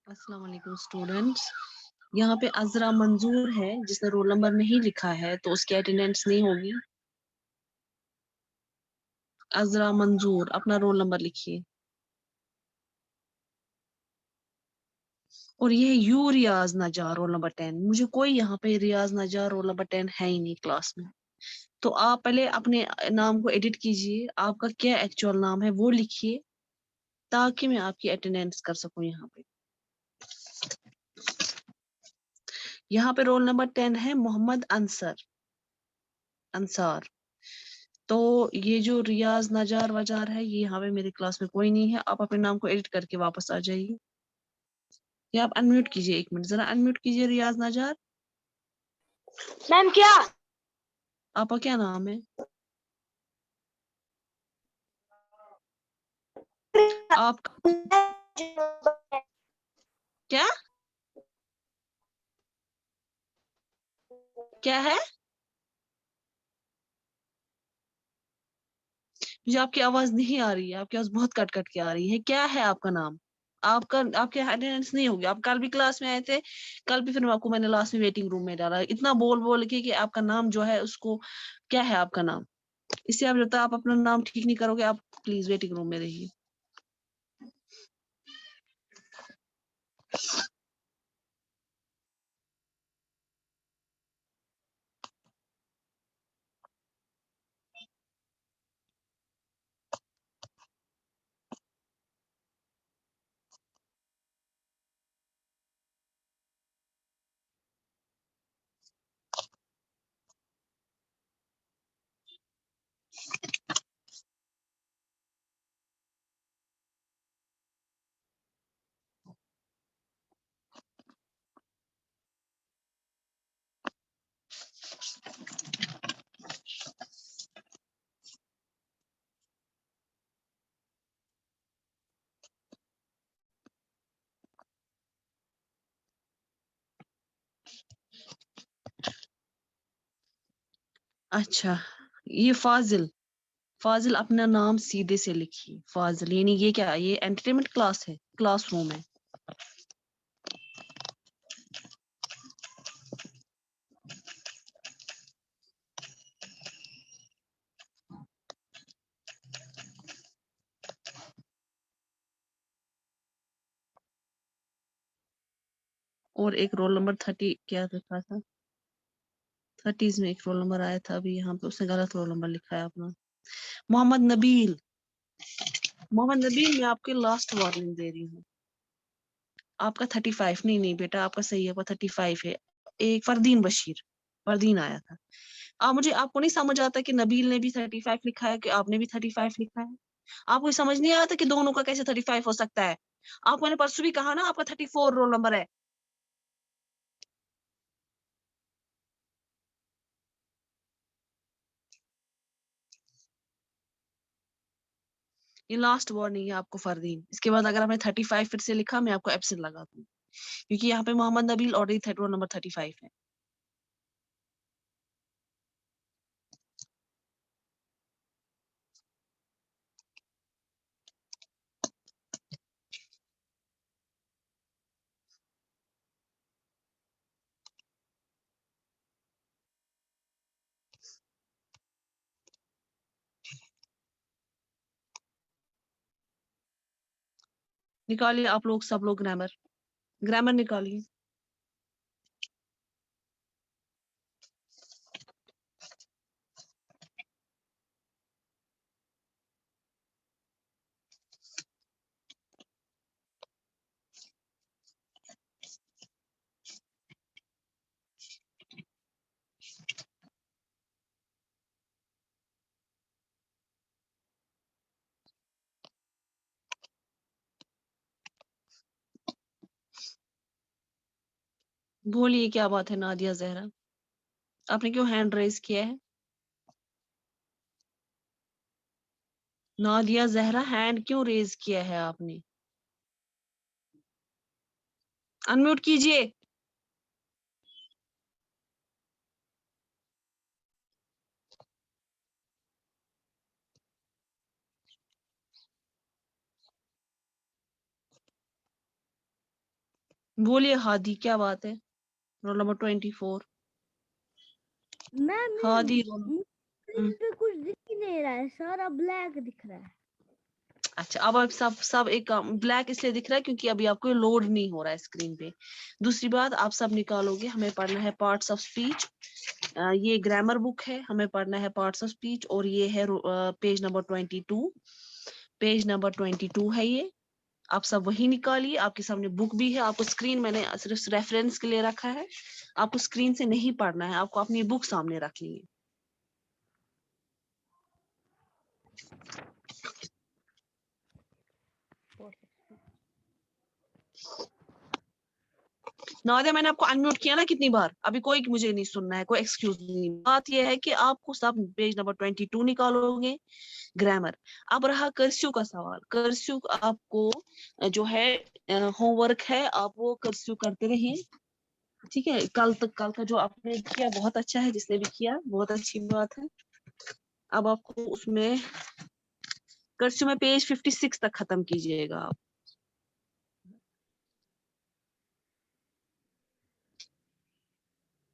अस्सलाम वालेकुम स्टूडेंट्स। यहाँ पे अजरा मंजूर है जिसने रोल नंबर नहीं लिखा है तो उसकी अटेंडेंस नहीं होगी। अजरा मंजूर अपना रोल नंबर लिखिए। और ये यू रियाज नजार रोल नंबर 10। मुझे कोई यहाँ पे रियाज नजार रोल नंबर 10 है ही नहीं क्लास में। तो आप पहले अपने नाम को एडिट कीजिए, आपका क्या एक्चुअल नाम है वो लिखिए ताकि मैं आपकी अटेंडेंस कर सकूं। यहाँ पे रोल नंबर 10 है मोहम्मद अंसार। तो ये जो रियाज नजार वजार है ये यहाँ पे मेरी क्लास में कोई नहीं है। आप अपने नाम को एडिट करके वापस आ जाइए। या आप अनम्यूट कीजिए, 1 मिनट जरा अनम्यूट कीजिए रियाज नजार। मैम क्या? आपका क्या नाम है? आप क्या क्या है? मुझे आपकी आवाज नहीं आ रही है, आपकी आवाज बहुत कट कट के आ रही है। क्या है आपका नाम? आपका आपके अटेंडेंस नहीं होगी। आप कल भी क्लास में आए थे, कल भी फिर आपको मैंने लास्ट में वेटिंग रूम में डाला इतना बोल बोल के कि आपका नाम जो है उसको। क्या है आपका नाम? इससे आप जब तक आप अपना नाम ठीक नहीं करोगे आप प्लीज वेटिंग रूम में रहिए। अच्छा, ये फाजिल अपना नाम सीधे से लिखिए। फाजिल यानी ये क्या, ये एंटरटेनमेंट क्लास है, क्लासरूम है। और एक रोल नंबर 30 क्या लिखा था, 30s में एक रोल नंबर आया था अभी यहाँ पे, उसने गलत रोल नंबर लिखा है अपना। मोहम्मद नबील। मोहम्मद नबील, मैं आपके लास्ट वार्निंग दे रही हूँ। आपका 35 नहीं नहीं बेटा, आपका सही है, आपका 35 है। एक फरदीन बशीर, फरदीन आया था। मुझे आपको नहीं समझ आता कि नबील ने भी 35 लिखा है कि आपने भी 35 लिखा है। आपको समझ नहीं आता कि दोनों का कैसे 35 हो सकता है। आपको मैंने परसों भी कहा ना आपका 34 रोल नंबर है। ये लास्ट वार्निंग है आपको फरदीन। इसके बाद अगर आपने 35 फिर से लिखा मैं आपको एब्सेंट लगा दूँ, क्योंकि यहाँ पे Mohammed Nabeel already roll number 35 है। निकालिए आप लोग, सब लोग ग्रामर, ग्रामर निकालिए। बोलिए क्या बात है नादिया जहरा, आपने क्यों हैंड रेज किया है? नादिया जहरा, हैंड क्यों रेज किया है आपने? अनम्यूट कीजिए। बोलिए हादी, क्या बात है? Roll number 24। Ma'am Hadi screen पे कुछ दिख ही नहीं रहा है, सारा ब्लैक दिख रहा है। अच्छा, अब आप सब एक ब्लैक इसलिए दिख रहा है क्योंकि अभी आपको लोड नहीं हो रहा है स्क्रीन पे। दूसरी बात, आप सब निकालोगे, हमें पढ़ना है पार्ट्स ऑफ स्पीच। ये ग्रामर बुक है, हमें पढ़ना है पार्ट्स ऑफ स्पीच, और ये है पेज नंबर 22। पेज नंबर 22 है ये। आप सब वही निकालिए, आपके सामने बुक भी है। आपको स्क्रीन मैंने सिर्फ रेफरेंस के लिए रखा है, आपको स्क्रीन से नहीं पढ़ना है, आपको अपनी बुक सामने रखनी है। नादिया, मैंने आपको अनम्यूट किया ना कितनी बार, अभी कोई मुझे नहीं सुनना है, कोई एक्सक्यूज नहीं। बात यह है कि आपको सब पेज नंबर 22 निकालोगे, ग्रामर। अब रहा कर्स्यू का सवाल। कर्स्यू आपको जो है होमवर्क है, आप वो कर्स्यू करते रहिए, ठीक है। कल तक, कल का जो आपने किया बहुत अच्छा है, जिसने भी किया बहुत अच्छी बात है। अब आपको उसमें कर्स्यू में पेज 56 तक खत्म कीजिएगा आप।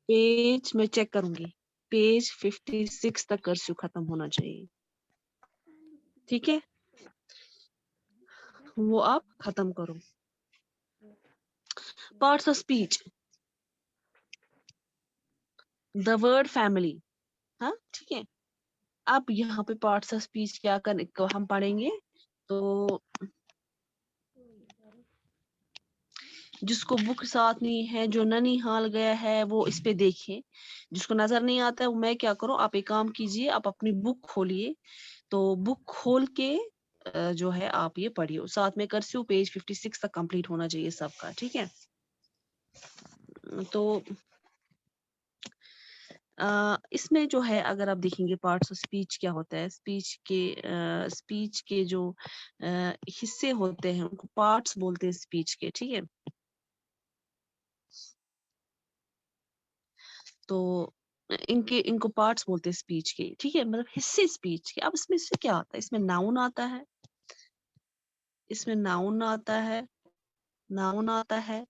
पेज मैं चेक करूंगी, पेज 56 तक कर्स्यू खत्म होना चाहिए, ठीक है। वो आप खत्म करो। Parts of speech, the word family, हाँ ठीक है। अब यहाँ पे पार्ट्स ऑफ स्पीच क्या करने को हम पढ़ेंगे, तो जिसको बुक साथ नहीं है, जो ननिहाल गया है, वो इस पे देखे। जिसको नजर नहीं आता है, वो मैं क्या करूं, आप एक काम कीजिए, आप अपनी बुक खोलिए, तो बुक खोल के जो है आप ये पढ़िए, साथ में कर्स्यू पेज 56 तक कंप्लीट होना चाहिए सबका, ठीक है। तो इसमें जो है, अगर आप देखेंगे पार्ट्स ऑफ स्पीच क्या होता है, स्पीच के जो हिस्से होते हैं उनको पार्ट्स बोलते हैं स्पीच के, ठीक है। तो इनको पार्ट्स बोलते हैं स्पीच के, ठीक है, मतलब हिस्से स्पीच के। अब इसमें से क्या आता है, इसमें नाउन आता है, इसमें नाउन आता है, नाउन आता है,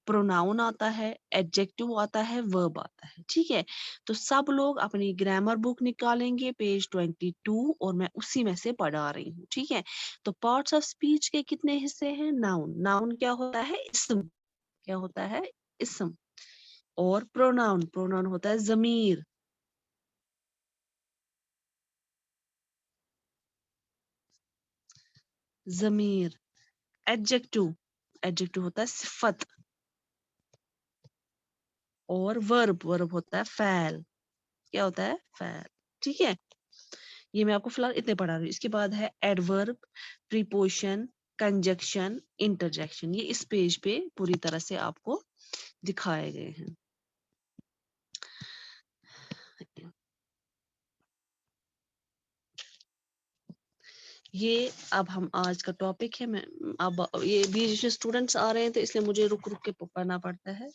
प्रोनाउन आता है, एडजेक्टिव आता है, वर्ब आता है, ठीक है। तो सब लोग अपनी ग्रामर बुक निकालेंगे, पेज 22, और मैं उसी में से पढ़ा रही हूँ, ठीक है। तो पार्ट्स ऑफ स्पीच के कितने हिस्से हैं? नाउन, नाउन क्या होता है? इस्म, क्या होता है? इस्म। और प्रोनाउन, प्रोनाउन होता है जमीर, जमीर। एडजेक्टिव, एडजेक्टिव होता है सिफत। और वर्ब, वर्ब होता है फैल, क्या होता है? फैल, ठीक है। ये मैं आपको फिलहाल इतने पढ़ा रही हूँ। इसके बाद है एडवर्ब, प्रीपोजिशन, कंजक्शन, इंटरजेक्शन। ये इस पेज पे पूरी तरह से आपको दिखाए गए हैं। ये अब हम आज का टॉपिक है। मैं अब ये बीच में स्टूडेंट्स आ रहे हैं, तो इसलिए मुझे रुक रुक के पढ़ना पड़ता है।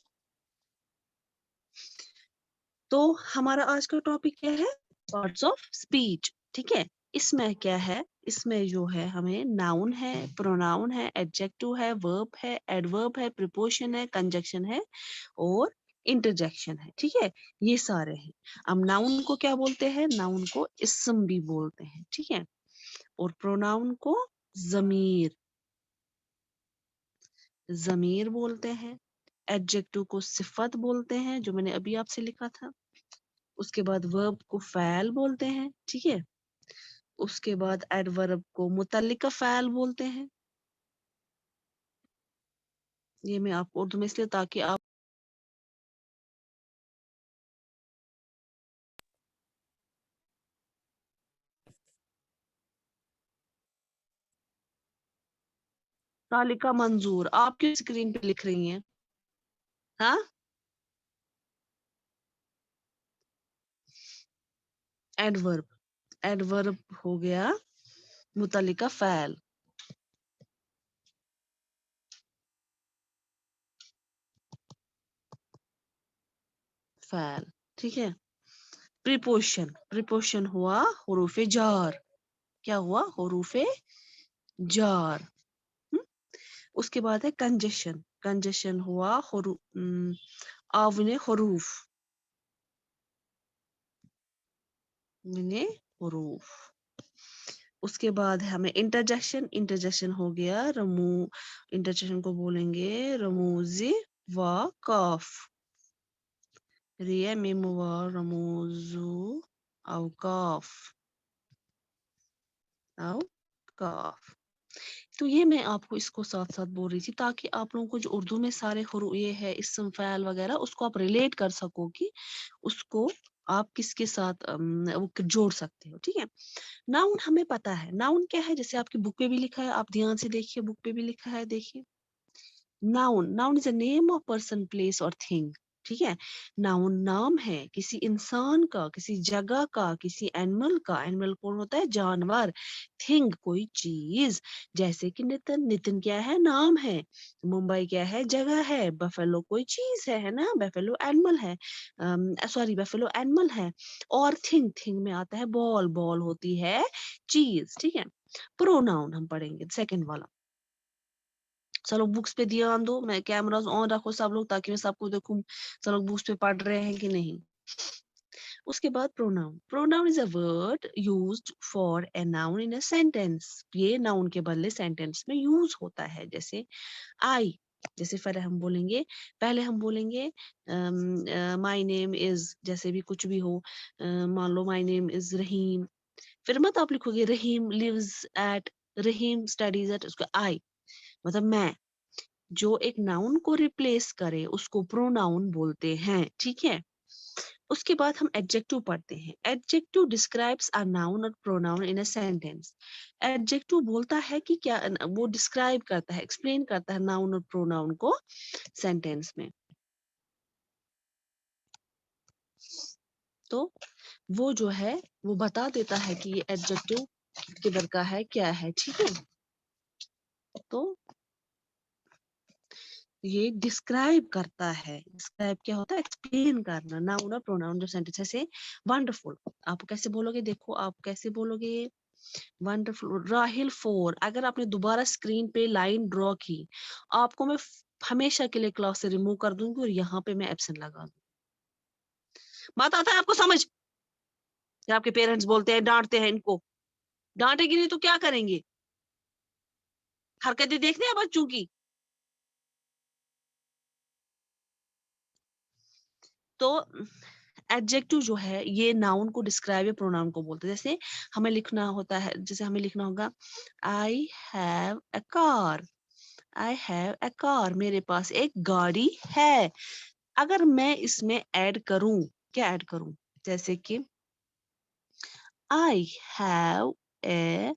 तो हमारा आज का टॉपिक क्या है? पार्ट्स ऑफ स्पीच, ठीक है। इसमें क्या है, इसमें जो है हमें नाउन है, प्रोनाउन है, एडजेक्टिव है, वर्ब है, एडवर्ब है, प्रीपोजिशन है, कंजक्शन है, और इंटरजेक्शन है, ठीक है। ये सारे हैं। अब नाउन को क्या बोलते हैं? नाउन को इस्म भी बोलते हैं, ठीक है। और प्रोनाउन को जमीर, जमीर बोलते हैं। एडजेक्टिव को सिफत बोलते हैं, जो मैंने अभी आपसे लिखा था। उसके बाद वर्ब को फ़ैल बोलते हैं, ठीक है। उसके बाद एडवर्ब को मुतल्लिका फ़ैल बोलते हैं। ये मैं आपको उर्दू में इसलिए, ताकि आप तालिका मंजूर, आप क्यों स्क्रीन पे लिख रही हैं? हाँ, एडवर्ब, एडवर्ब हो गया मुतल्लिका फ़ैल, फ़ैल, ठीक है। प्रीपोजिशन, प्रीपोजिशन हुआ हुरूफे जार, क्या हुआ? हुरूफे जार। उसके बाद है कंजेशन, कंजेशन हुआ आवने हरूफ, मिने हरूफ। उसके बाद है हमें इंटरजेक्शन, इंटरजेक्शन हो गया इंटरजेक्शन को बोलेंगे रमूजी व काफ, रिया मीम व रमूजू औकाफ, औकाफ। तो ये मैं आपको इसको साथ साथ बोल रही थी ताकि आप लोगों को जो उर्दू में सारे ये है इस्म फ़ाइल वगैरह उसको आप रिलेट कर सको कि उसको आप किसके साथ वो जोड़ सकते हो, ठीक है। नाउन हमें पता है, नाउन क्या है, जैसे आपकी बुक पे भी लिखा है, आप ध्यान से देखिए, बुक पे भी लिखा है, देखिए। Noun, noun is a name of person, place और थिंग, ठीक है। नाउन नाम है किसी इंसान का, किसी जगह का, किसी एनिमल का। एनिमल कौन होता है, जानवर। थिंग कोई चीज, जैसे कि नितिन, नितिन क्या है, नाम है। मुंबई क्या है, जगह है। बफेलो कोई चीज है ना, बफेलो एनिमल है, सॉरी बफेलो एनिमल है। और थिंग, थिंग में आता है बॉल, बॉल होती है चीज, ठीक है। प्रोनाउन हम पढ़ेंगे सेकंड वाला। चलो बुक्स पे ध्यान दो, मैं कैमरास ऑन रखो सब लोग ताकि मैं सबको देखूं सब लोग बुक्स पे पढ़ रहे हैं कि नहीं। उसके बाद pronoun, pronoun is a word used for a noun in a sentence. ये नाउन के बदले सेंटेंस में यूज होता है। जैसे आई, जैसे फिर हम बोलेंगे, पहले हम बोलेंगे माय नेम इज, जैसे भी कुछ भी हो, मान लो माय नेम इज रहीम, फिर मत आप लिखोगे Rahim lives at, Rahim studies at, उसको आई मतलब मैं। जो एक नाउन को रिप्लेस करे उसको प्रोनाउन बोलते हैं, ठीक है। उसके बाद हम एडजेक्टिव पढ़ते हैं। एडजेक्टिव डिस्क्राइब्स अ नाउन और pronoun in a sentence. Adjective बोलता है कि क्या, वो डिस्क्राइब करता है, एक्सप्लेन करता है नाउन और प्रोनाउन को सेंटेंस में। तो वो जो है वो बता देता है कि ये एडजेक्टिव किधर का है, क्या है, ठीक है। तो ये डिस्क्राइब करता है, डिस्क्राइब क्या होता है, एक्सप्लेन करना, नाउन और प्रोनाउन जो सेंटेंस। जैसे वंडरफुल, आप कैसे बोलोगे, देखो आप कैसे बोलोगे वंडरफुल। राहिल 4, अगर आपने दोबारा स्क्रीन पे लाइन ड्रॉ की, आपको मैं हमेशा के लिए क्लास से रिमूव कर दूंगी और यहाँ पे मैं एब्सेंट लगा दूंगी। बात आता है आपको समझ? कि आपके पेरेंट्स बोलते हैं, डांटते हैं इनको, डांटेगी नहीं तो क्या करेंगे, हरकतें देखने हैं बच्चों की। तो एडजेक्टिव जो है ये नाउन को डिस्क्राइब या प्रोनाउन को बोलते हैं। जैसे हमें लिखना होता है, जैसे हमें लिखना होगा I have a car, I have a car, मेरे पास एक गाड़ी है। अगर मैं इसमें ऐड करूं, क्या ऐड करूं, जैसे कि I have a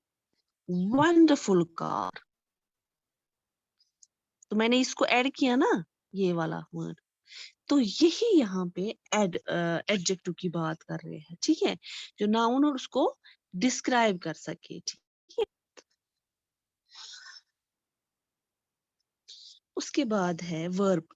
wonderful car, तो मैंने इसको ऐड किया ना, ये वाला वर्ड। तो यही यहाँ पे एडजेक्टिव की बात कर रहे हैं, ठीक है, जो नाउन और उसको डिस्क्राइब कर सके, ठीक है। उसके बाद है वर्ब।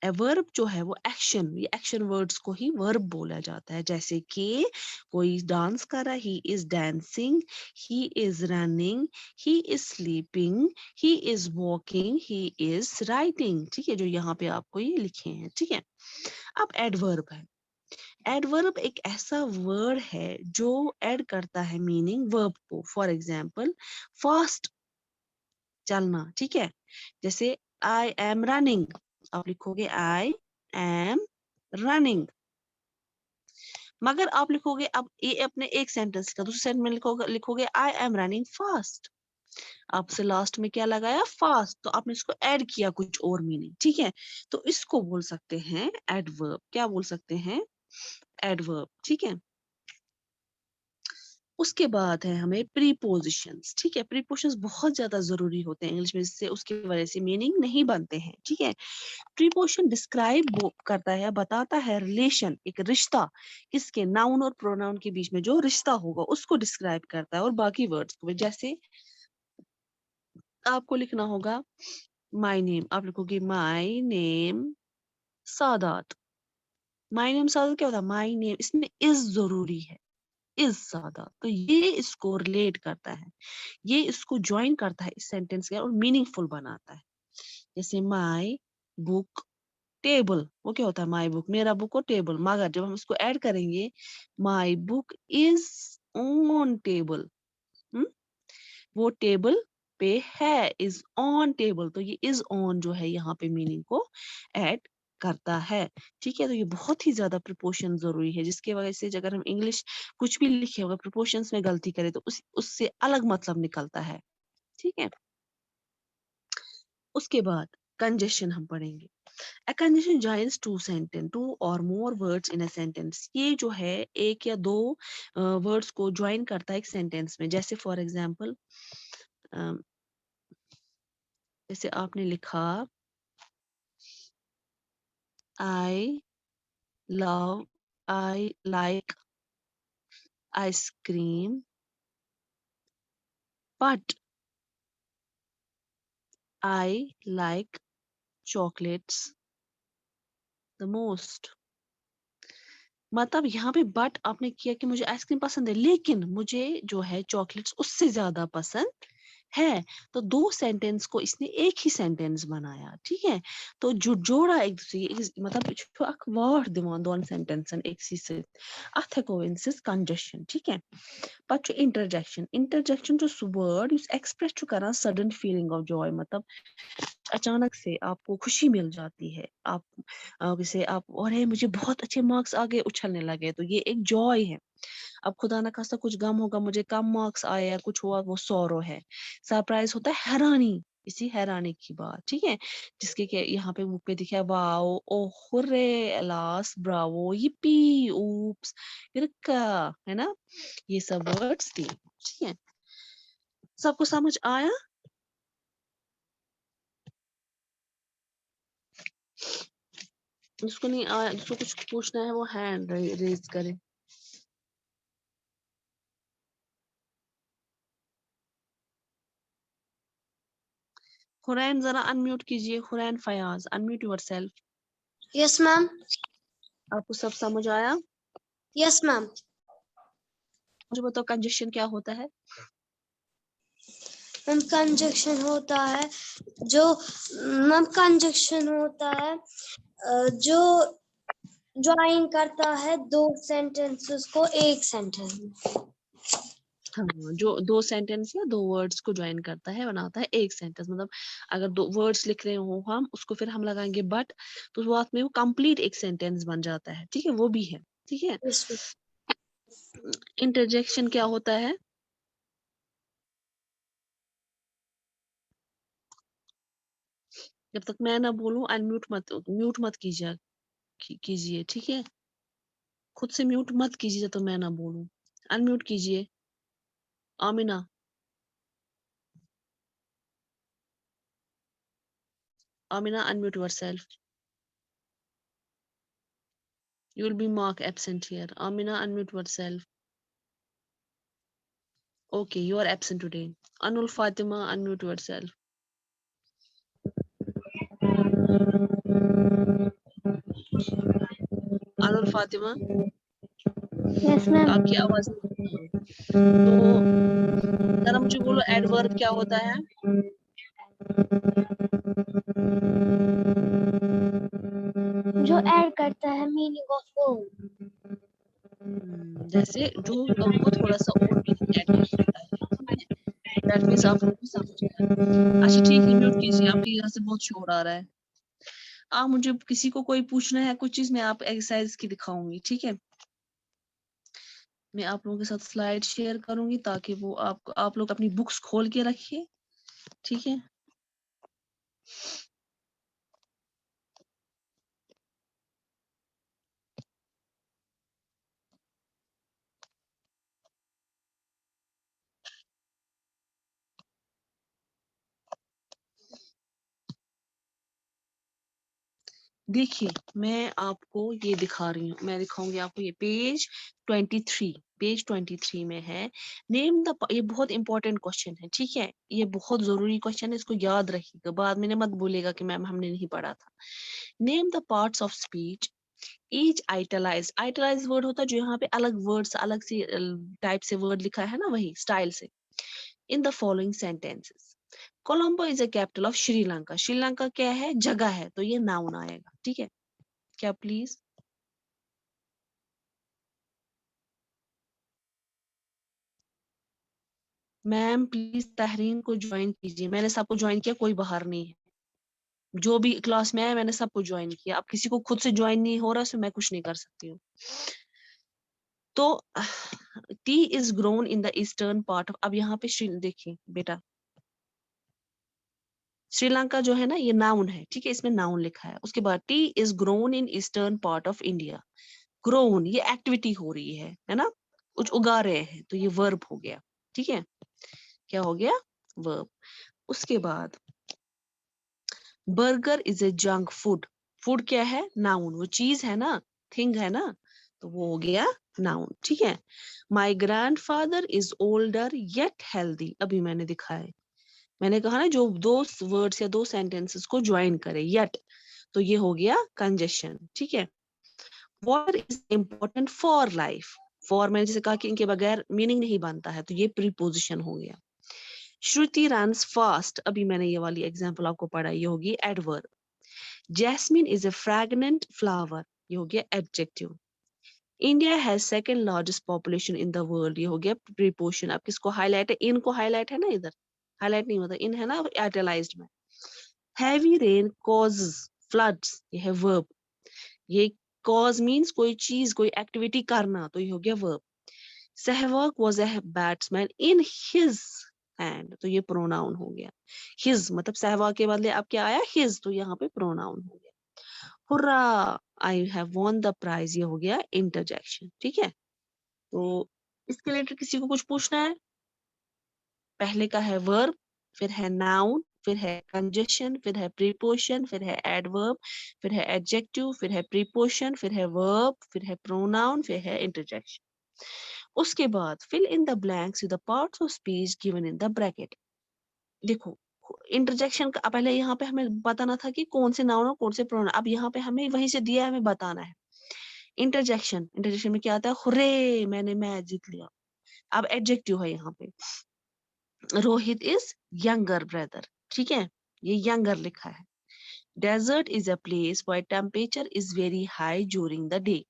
ए वर्ब जो है वो एक्शन, ये एक्शन वर्ड्स को ही वर्ब बोला जाता है। जैसे कि कोई डांस कर रहा है, he is dancing, he is running, he is sleeping, he is walking, he is writing, ठीक है, जो यहाँ पे आपको ये लिखे हैं, ठीक है। अब एडवर्ब है। एडवर्ब एक ऐसा वर्ड है जो ऐड करता है मीनिंग वर्ब को। फॉर एग्जाम्पल फास्ट, चलना, ठीक है। जैसे आई एम रनिंग, आप लिखोगे आई एम रनिंग, मगर आप लिखोगे अब ये अपने एक सेंटेंस का, दूसरे सेंटेंस में लिखोगे आई एम रनिंग फास्ट। आपसे लास्ट में क्या लगाया, फास्ट, तो आपने इसको ऐड किया कुछ और मीनिंग, ठीक है। तो इसको बोल सकते हैं एडवर्ब। क्या बोल सकते हैं, एडवर्ब, ठीक है। उसके बाद है हमें प्रीपोजिशंस, ठीक है। प्रीपोजिशंस बहुत ज्यादा जरूरी होते हैं इंग्लिश में, जिससे उसकी वजह से मीनिंग नहीं बनते हैं, ठीक है। प्रीपोजिशन डिस्क्राइब करता है, बताता है रिलेशन, एक रिश्ता, किसके, नाउन और प्रोनाउन के बीच में जो रिश्ता होगा उसको डिस्क्राइब करता है, और बाकी वर्ड्स को भी। जैसे आपको लिखना होगा माय नेम, आप लिखोगे my name Sadat. My name Sadat क्या होता है, माय नेम, इसमें इज जरूरी है, इज सादात, तो ये इसको रिलेट करता है, ये इसको ज्वाइन करता है इस सेंटेंस के और मीनिंगफुल बनाता है। जैसे माई बुक टेबल, वो क्या होता है माई बुक, मेरा बुक और टेबल, मगर जब हम इसको ऐड करेंगे my book is on table, वो टेबल पे है, इज ऑन टेबल, तो ये इज ऑन जो है यहाँ पे मीनिंग को ऐड करता है। ठीक है, तो ये बहुत ही ज्यादा प्रिपोर्शन जरूरी है, जिसकी वजह से अगर हम इंग्लिश कुछ भी लिखे होगा प्रिपोर्शंस में गलती करें तो उससे अलग मतलब निकलता है। ठीक है, उसके बाद कंजेशन हम पढ़ेंगे। A conjunction joins two or more words in a sentence. ये जो है एक या दो वर्ड्स को ज्वाइन करता है एक सेंटेंस में। जैसे फॉर एग्जाम्पल, जैसे आपने लिखा I love, I like ice cream, but I like chocolates the most. मतलब यहाँ पे बट आपने किया कि मुझे आइसक्रीम पसंद है, लेकिन मुझे जो है चॉकलेट्स उससे ज्यादा पसंद है। तो दो सेंटेंस को इसने एक ही सेंटेंस बनाया। ठीक है, तो जो जोड़ा एक दूसरे मतलब जो अख वर्ड दिवान दोन सेंटेंसन एक सी से अथ हेको कंजशन। ठीक है, पच इंटरजेक्शन, इंटरजेक्शन जो वर्ड एक्सप्रेस करना सडन फीलिंग ऑफ जॉय, मतलब अचानक से आपको खुशी मिल जाती है, आप जैसे आप और मुझे बहुत अच्छे मार्क्स आगे उछलने लगे, तो ये एक जॉय है। अब खुदा ना खास्ता कुछ गम होगा, मुझे कम मार्क्स आए या कुछ हुआ, वो सौरो है। सरप्राइज होता है हैरानी, इसी हैरानी की बात। ठीक है, जिसके के यहाँ पे बुक पे दिखा wow, oh hurray, alas, bravo, yippee, oops, eureka, है ना, ये सब वर्ड्स थी। ठीक है, सबको समझ आया? जिसको नहीं आया, जिसको कुछ पूछना है वो हैंड रेज करे। खुरैन जरा अनम्यूट कीजिए, Khurain Fayaz unmute yourself. Yes ma'am. आपको सब समझ आया? Yes ma'am. मुझे बताओ कंजक्शन क्या होता है? मैम कंजक्शन होता है जो मैम कंजक्शन होता है जो ज्वाइन करता है दो सेंटेंसेस को एक सेंटेंस में। हाँ, जो दो सेंटेंस या दो वर्ड्स को ज्वाइन करता है, बनाता है एक सेंटेंस। मतलब अगर दो वर्ड्स लिख रहे हो हम, उसको फिर हम लगाएंगे बट, तो उस बात में वो कंप्लीट एक सेंटेंस बन जाता है। ठीक है, वो भी है। ठीक है, इंटरजेक्शन क्या होता है? जब तक मैं ना बोलूं अनम्यूट मत, म्यूट मत कीजिए। ठीक है, खुद से म्यूट मत कीजिए जब तक मैं ना बोलूं। अनम्यूट कीजिए। Amina, Amina, unmute yourself. You will be marked absent here. Amina, unmute yourself. Okay, you are absent today. Anul Fatima, unmute yourself. Anul Fatima, yes ma'am. आपकी आवाज तो जरा मुझे बोलो एडवर्ब क्या होता है? जो ऐड करता है मीनिंग ऑफ वर्ड। जैसे जो आपको थोड़ा सा और मीनिंग ऐड कर देता है। दैट मींस आप लोगों को समझ गया। अच्छा ठीक है, म्यूट कीजिए, आपके यहाँ से बहुत शोर आ रहा है। आप मुझे किसी को कोई पूछना है कुछ चीज, मैं आप एक्सरसाइज की दिखाऊंगी। ठीक है, मैं आप लोगों के साथ स्लाइड शेयर करूंगी ताकि वो आप लोग अपनी बुक्स खोल के रखिए। ठीक है, देखिए मैं आपको ये दिखा रही हूँ, मैं दिखाऊंगी आपको। ये पेज 23 में है। नेम द, ये बहुत इंपॉर्टेंट क्वेश्चन है। ठीक है, ये बहुत जरूरी क्वेश्चन है, इसको याद रखिएगा, बाद में मत बोलेगा कि मैम हमने नहीं पढ़ा था। Name the parts of speech each italicise word होता है जो यहाँ पे अलग वर्ड्स, अलग से टाइप से वर्ड लिखा है ना, वही स्टाइल से। In the following sentences, Colombo is the capital of Sri Lanka. Sri Lanka क्या है? जगह है, तो ये नाउन आएगा। ठीक है, क्या प्लीज? मैम प्लीज तहरीन को ज्वाइन कीजिए। मैंने सबको ज्वाइन किया, कोई बाहर नहीं है। जो भी क्लास में है मैंने सबको ज्वाइन किया। अब किसी को खुद से ज्वाइन नहीं हो रहा, सो मैं कुछ नहीं कर सकती हूँ। तो T is grown in the eastern part of, अब यहाँ पे श्री देखिए बेटा, श्रीलंका जो है ना ये नाउन है, ठीक है, इसमें नाउन लिखा है। उसके बाद T is grown in eastern part of India. Grown ये एक्टिविटी हो रही है ना, कुछ उगा रहे हैं, तो ये वर्ब हो गया। ठीक है, क्या हो गया? वर्ब। उसके बाद burger is a junk food. Food क्या है? नाउन, वो चीज है ना, थिंग है ना, तो वो हो गया नाउन। ठीक है, माई grandfather is older yet healthy, अभी मैंने दिखाया, मैंने कहा ना जो दो वर्ड्स या दो सेंटेंसेस को ज्वाइन करे, येट, तो ये हो गया कंजेशन। ठीक है, what is important for life. For मैंने जैसे कहा कि इनके बगैर मीनिंग नहीं बनता है, तो ये प्रीपोजिशन हो गया। श्रुति रन्स फास्ट, अभी मैंने ये वाली एग्जांपल आपको पढ़ा, ये होगी adverb. Jasmine is a fragrant flower, ये हो गया adjective. India has second largest population in the world, ये हो गया प्रीपोजिशन। अब किसको हाईलाइट है? इनको हाईलाइट है ना, इधर हाईलाइट नहीं होता, इन है ना इटैलाइज्ड में। हैवी रेन कॉजेस फ्लड्स, ये है वर्ब। ये कॉज मीन्स कोई चीज, कोई एक्टिविटी करना, तो ये हो गया verb. Sehwag was a batsman in his hand, तो ये प्रोनाउन हो गया। हिज मतलब सहवाग के बदले अब क्या आया? हिज, तो यहाँ पे प्रोनाउन हो गया। Hurray I have won the prize, ये हो गया इंटरजेक्शन। ठीक है, तो इसके रिलेटेड किसी को कुछ पूछना है? पहले का है वर्ब, फिर है नाउन, फिर है कंजक्शन, फिर है प्रीपोजिशन, फिर है एडवर्ब, फिर है एडजेक्टिव, फिर है प्रीपोजिशन, फिर है वर्ब, फिर है प्रोनाउन, फिर है इंटरजेक्शन। उसके बाद fill in the blanks with the parts of speech given in the bracket. देखो इंटरजेक्शन का पहले यहाँ पे हमें बताना था कि कौन से नाउन और कौन से प्रोनाउन, अब यहाँ पे हमें वहीं से दिया है, हमें बताना है। इंटरजेक्शन, इंटरजेक्शन में क्या आता है? हुर्रे मैंने मैच जीत लिया। अब एडजेक्टिव है यहाँ पे, रोहित इज यंगर ब्रदर। ठीक है, ये यंगर लिखा है। Desert is a place where temperature is very high during the day.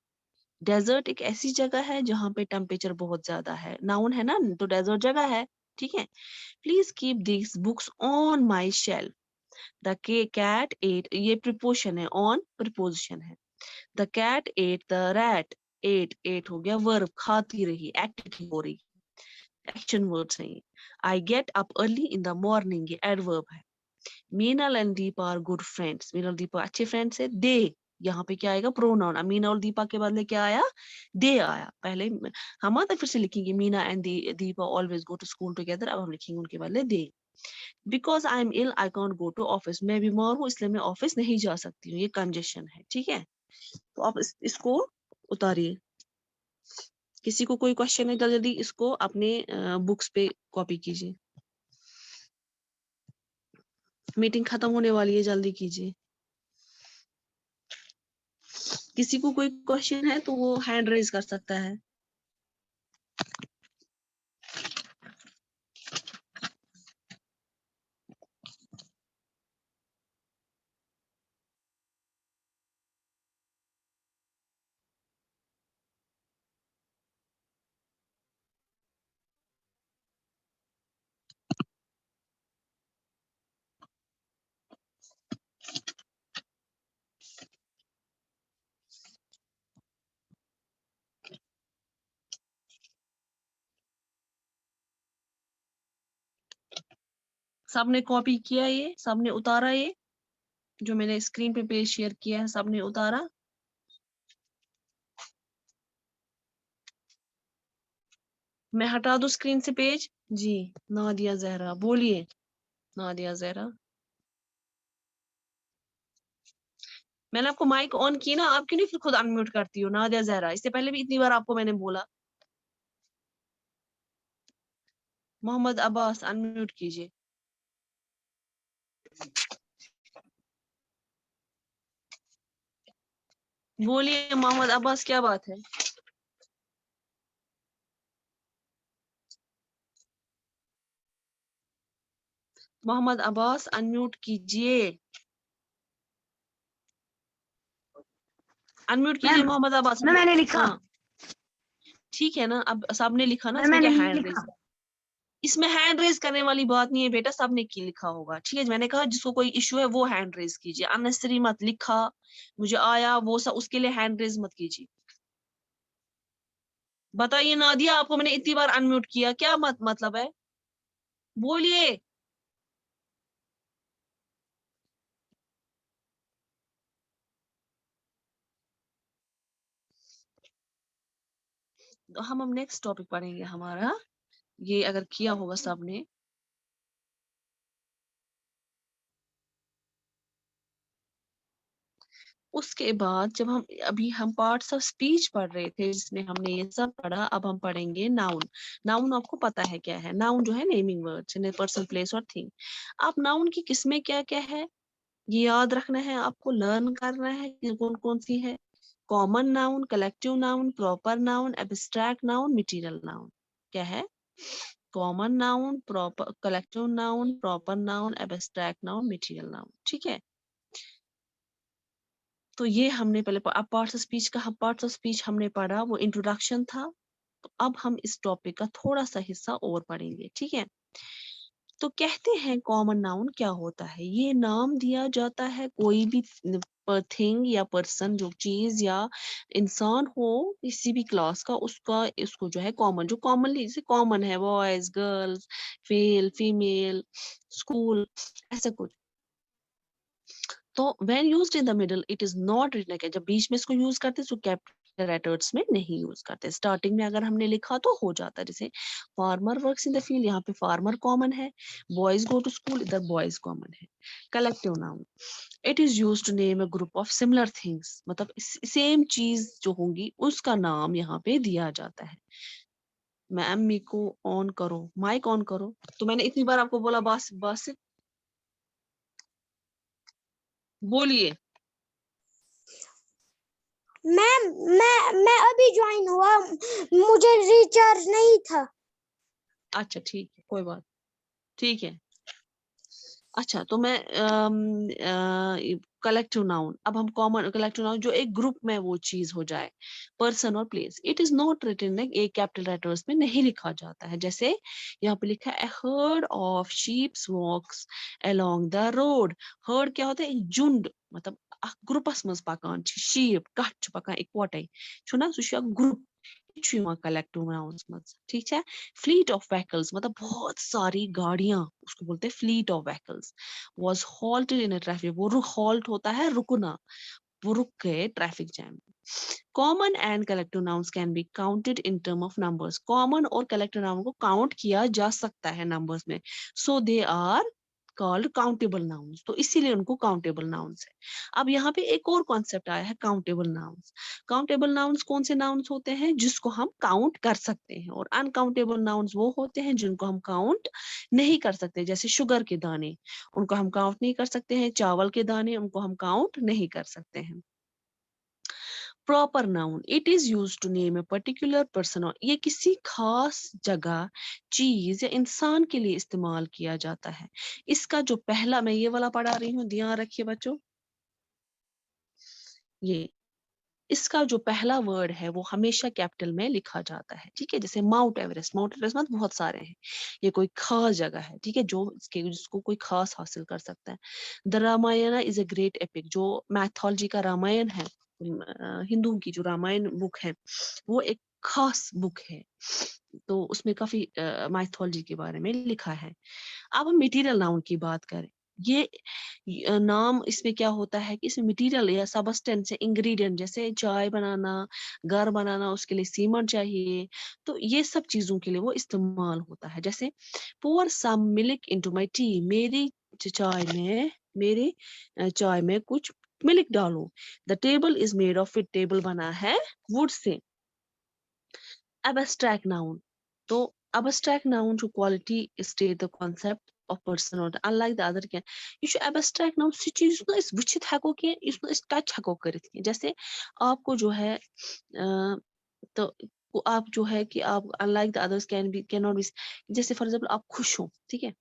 Desert एक ऐसी जगह है जहां पे टेम्परेचर बहुत ज्यादा है, नाउन है ना, तो डेजर्ट जगह है। ठीक है, please keep this books on my shelf. The cat at, ये प्रिपोजिशन है, ऑन प्रिपोजिशन है। The cat ate the rat, at, ate हो गया वर्ब, खाती रही, एक्टिविटी हो रही, एक्शन वर्ड्स हैं ये। I get up early in the morning, ये एडवर्ब है। Meenal and Deepa are good friends, Meenal और दीपा अच्छे फ्रेंड्स है। दे, यहाँ पे क्या आएगा? प्रोनाउन। अब मीना और दीपा के बदले क्या आया? दे आया। पहले हम आता फिर से लिखेंगे Meena and Deepa always go to school together, अब हम लिखेंगे उनके बदले they. Because I am ill I can't go to office, मैं बीमार हूँ इसलिए मैं ऑफिस नहीं जा सकती हूँ, ये कंजेशन है। ठीक है, तो आप इसको उतारिए। किसी को कोई क्वेश्चन है जल्दी जल्दी इसको अपने बुक्स पे कॉपी कीजिए, मीटिंग खत्म होने वाली है, जल्दी कीजिए। किसी को कोई क्वेश्चन है तो वो हैंड रेज कर सकता है। सबने कॉपी किया, ये सबने उतारा, ये जो मैंने स्क्रीन पे पेज शेयर किया है सबने उतारा? मैं हटा दूं स्क्रीन से पेज? जी, नादिया जहरा बोलिए। नादिया जहरा, मैंने आपको माइक ऑन की ना, आप क्यों नहीं फिर खुद अनम्यूट करती हो? नादिया जहरा, इससे पहले भी इतनी बार आपको मैंने बोला। मोहम्मद अब्बास अनम्यूट कीजिए। बोलिए मोहम्मद अब्बास, क्या बात है? मोहम्मद अब्बास अनम्यूट कीजिए, अनम्यूट कीजिए मोहम्मद अब्बास। मैंने लिखा। हाँ ठीक है ना, अब सबने लिखा ना, इसमें मैंने क्या हैंड लिखा। रेज, इसमें हैंड रेज करने वाली बात नहीं है बेटा, सबने की लिखा होगा। ठीक है, मैंने कहा जिसको कोई इशू है वो हैंड रेज कीजिए, अननेसेसरी मत लिखा मुझे आया वो सब, उसके लिए हैंड रेज मत कीजिए। बताइए नादिया, आपको मैंने इतनी बार अनम्यूट किया, क्या मतलब है, बोलिए। तो हम नेक्स्ट टॉपिक पढ़ेंगे हमारा, ये अगर किया होगा सबने। उसके बाद जब हम अभी हम पार्ट्स ऑफ स्पीच पढ़ रहे थे जिसमें हमने ये सब पढ़ा, अब हम पढ़ेंगे नाउन। नाउन आपको पता है क्या है, नाउन जो है नेमिंग वर्ड्स, पर्सन प्लेस और थिंग। अब नाउन की किस्में क्या क्या है ये याद रखना है आपको, लर्न करना है कि कौन कौन सी है। Common noun, collective noun, proper noun, abstract noun, material noun. क्या है, common noun, proper, collective noun, proper noun, abstract noun, material noun. ठीक है, तो ये हमने पहले अब पार्ट्स ऑफ स्पीच का, पार्ट्स ऑफ स्पीच हमने पढ़ा, वो इंट्रोडक्शन था। तो अब हम इस टॉपिक का थोड़ा सा हिस्सा और पढ़ेंगे। ठीक है, तो कहते हैं कॉमन नाउन क्या होता है, ये नाम दिया जाता है कोई भी थिंग या पर्सन, जो चीज या इंसान हो किसी भी क्लास का, उसका इसको जो है कॉमन, जो कॉमनली जैसे कॉमन है, boys, girls, male, female, school, ऐसा कुछ। तो when used in the middle it is not written again, जब बीच में इसको यूज करते हैं तो कैपिटल लेटर्स में नहीं यूज करते, स्टार्टिंग में अगर हमने लिखा तो हो जाता है। जैसे farmer works in the field, यहाँ पे फार्मर कॉमन है, बॉयज गो टू स्कूल, इधर बॉयज कॉमन है। Collective noun, it is use to name a group of similar things, मतलब सेम चीज जो होंगी उसका नाम यहाँ पे दिया जाता है। मैम मी को ऑन करो, माइक ऑन करो। तो मैंने इतनी बार आपको बोला बस बस, बोलिए। मैम मैं अभी ज्वाइन हुआ, मुझे रिचार्ज नहीं था। अच्छा ठीक है, कोई बात, ठीक है। अच्छा तो मैं कलेक्टिव नाउन, अब हम कॉमन कलेक्टिव नाउन जो एक ग्रुप में वो चीज हो जाए, पर्सन और place, it is not written, एक कैपिटल लेटर्स में नहीं लिखा जाता है। जैसे यहाँ पे लिखा है herd of sheeps walks along the road. Herd क्या होता है, एक झुंड, मतलब ग्रुपस मज पकान, शीप कट पकान इकवटे, छुना सु ग्रुप कलेक्टिव नाउन्स मज। ठीक है, फ्लीट ऑफ व्हीकल्स मतलब बहुत सारी गाड़ियां, उसको बोलते हैं fleet of vehicles. Was halted in a traffic, वो हॉल्ट होता है रुकना, वो रुक गए ट्रैफिक जैम में। Common and collective nouns can be counted in term of numbers, common और कलेक्टिव नाउन को काउंट किया जा सकता है नंबर्स में, so they are called countable nouns, तो इसीलिए उनको काउंटेबल नाउन्स है। अब यहाँ पे एक और कॉन्सेप्ट आया है, काउंटेबल नाउन्स। काउंटेबल नाउन्स कौन से नाउन्स होते हैं, जिसको हम काउंट कर सकते हैं, और अनकाउंटेबल नाउन्स वो होते हैं जिनको हम काउंट नहीं कर सकते। जैसे शुगर के दाने, उनको हम काउंट नहीं कर सकते हैं, चावल के दाने, उनको हम काउंट नहीं कर सकते हैं। Proper noun, it is use to name a particular person, ये किसी खास जगह, चीज या इंसान के लिए इस्तेमाल किया जाता है। इसका जो पहला, मैं ये वाला पढ़ा रही हूँ, ध्यान रखिए बच्चों, ये इसका जो पहला वर्ड है वो हमेशा कैपिटल में लिखा जाता है। ठीक है, जैसे माउंट एवरेस्ट, माउंट एवरेस्ट में बहुत सारे हैं, ये कोई खास जगह है। ठीक है, जो इसके जिसको कोई खास हासिल कर सकता है। The Ramayana is a great epic, जो मैथोलॉजी का रामायण है, हिंदू की जो रामायण बुक है वो एक खास बुक है, तो उसमें काफी माइथोलॉजी के बारे में लिखा है। अब हम मटेरियल नाउन की बात करें, ये नाम इसमें क्या होता है कि इसमें मटेरियल या सबस्टेंस है, इंग्रेडिएंट, जैसे चाय बनाना, घर बनाना, उसके लिए सीमेंट चाहिए, तो ये सब चीजों के लिए वो इस्तेमाल होता है। जैसे pour some milk into my tea, मेरी चाय में, मेरे चाय में कुछ मिल्क डालो। The table is made of it, table बना है वुड से। abstract noun, तो abstract noun जो quality state the concept of person or unlike the other can, ये जो abstract noun सी चीज ना इस विचित हको के इसको इस टच हको करित के, जैसे आपको जो है तो आप जो है कि आप unlike the others can be cannot be, जैसे फॉर एग्जांपल आप खुश हो, ठीक है,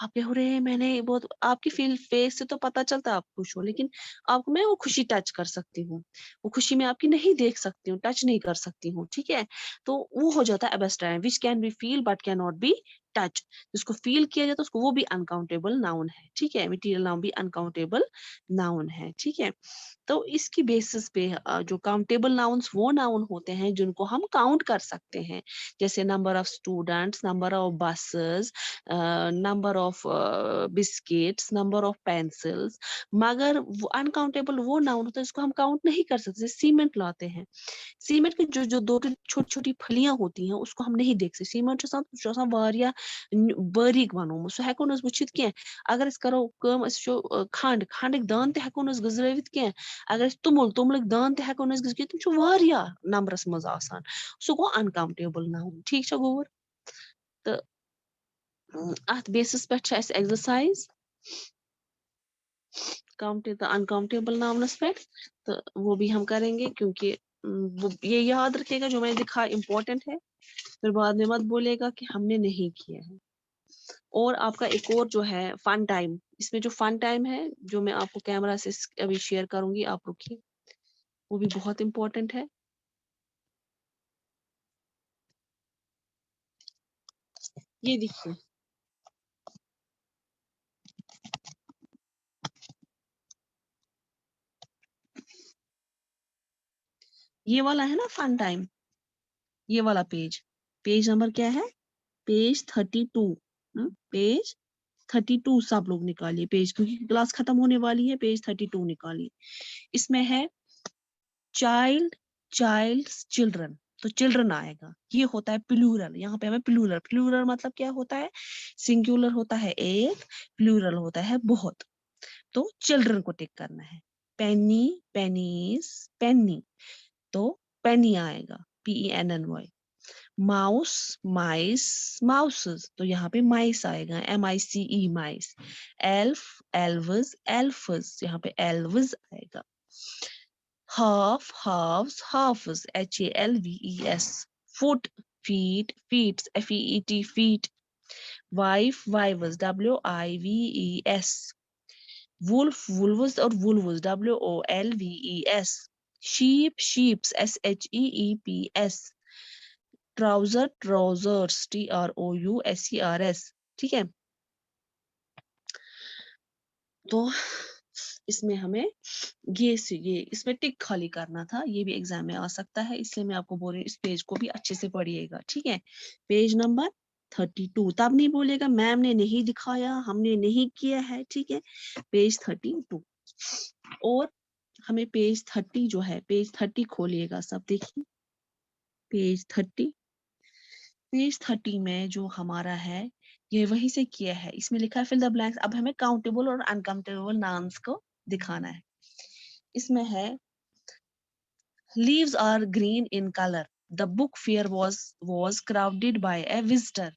आप कह रहे हैं मैंने बहुत, आपकी फील फेस से तो पता चलता है आप खुश हो, लेकिन आपको मैं वो खुशी टच कर सकती हूँ, वो खुशी मैं आपकी नहीं देख सकती हूँ, टच नहीं कर सकती हूँ, ठीक है। तो वो हो जाता है abstract, which can be feel but can not be touch. जिसको फील किया जाता है उसको, वो भी अनकाउंटेबल नाउन है, ठीक है। मटेरियल नाउन भी अनकाउंटेबल नाउन है, ठीक है। तो इसकी बेसिस पे जो काउंटेबल नाउन्स वो नाउन होते हैं जिनको हम काउंट कर सकते हैं, जैसे number of students, number of buses, number of biscuits, number of pencils. मगर वो अनकाउंटेबल वो नाउन होता है जिसको हम काउंट नहीं कर सकते। सीमेंट लाते हैं, सीमेंट की जो जो दो छोटी छोटी फलियां होती हैं उसको हम नहीं देख सकते। सीमेंट वारिया बारीक वनो सो हेको न वुचित के, अगर अस करो कम अस खंड खंडक दान ते हेको न गुजरवित के, अगर अस तुमुलक दान ते हेको न गुजरवित, तुम वारिया नंबरस मज आसान, सो गो अनकाउंटेबल नाउन, ठीक छ गोर। तो अत बेसिस पे एक्सरसाइज काउंटेबल तो अनकाउंटेबल नाउनस पे, तो वो भी हम करेंगे, क्योंकि वो ये याद रखिएगा जो मैंने दिखा इम्पोर्टेंट है, फिर बाद में मत बोलेगा कि हमने नहीं किया है। और आपका एक और जो है फन टाइम, इसमें जो फन टाइम है जो मैं आपको कैमरा से अभी शेयर करूंगी, आप रुकिए, वो भी बहुत इम्पोर्टेंट है। ये देखिए, ये वाला है ना फन टाइम, ये वाला पेज, पेज नंबर क्या है, पेज 32, पेज 32 सब लोग निकालिए पेज, क्योंकि क्लास खत्म होने वाली है, पेज 32 निकालिए। इसमें है चाइल्ड, चाइल्ड्स, चिल्ड्रन, तो चिल्ड्रन आएगा, ये होता है प्लूरल, यहाँ पे हमें प्लूरल, प्लूरल मतलब क्या होता है, सिंगुलर होता है एक, प्लूरल होता है बहुत। तो चिल्ड्रन को टिक करना है। पेनी, पेनीज, पेनी, तो पेनी आएगा, PENNY। माउस, माइस, माउसेस, तो यहाँ पे माइस आएगा, MICE, माइस। एल्फ, एल्वस, एल्फस, यहाँ पे एल्वस आएगा। half, halves, halves, HALVES, foot, feet, feet, FEET, feet, wife, wives, WIVES, wolf, wolves or wolves, WOLVES, sheep, sheeps, SHEEPS, trouser, trousers, TROUSERS, ठीक है। तो इसमें हमें ये इसमें टिक खाली करना था, ये भी एग्जाम में आ सकता है, इसलिए मैं आपको बोल रही हूँ इस पेज को भी अच्छे से पढ़िएगा, ठीक है। पेज नंबर 32, तब नहीं बोलेगा मैम ने नहीं दिखाया, हमने नहीं किया है, ठीक है। पेज 32, और हमें पेज 30 जो है, पेज 30 खोलिएगा सब, देखिए पेज 30, पेज 30 में जो हमारा है ये वहीं से किया है, इसमें लिखा है फिल द ब्लैंक्स। अब हमें काउंटेबल और अनकाउंटेबल नाउन्स को दिखाना है। इसमें है leaves are green in color, the book fair was crowded by a visitor,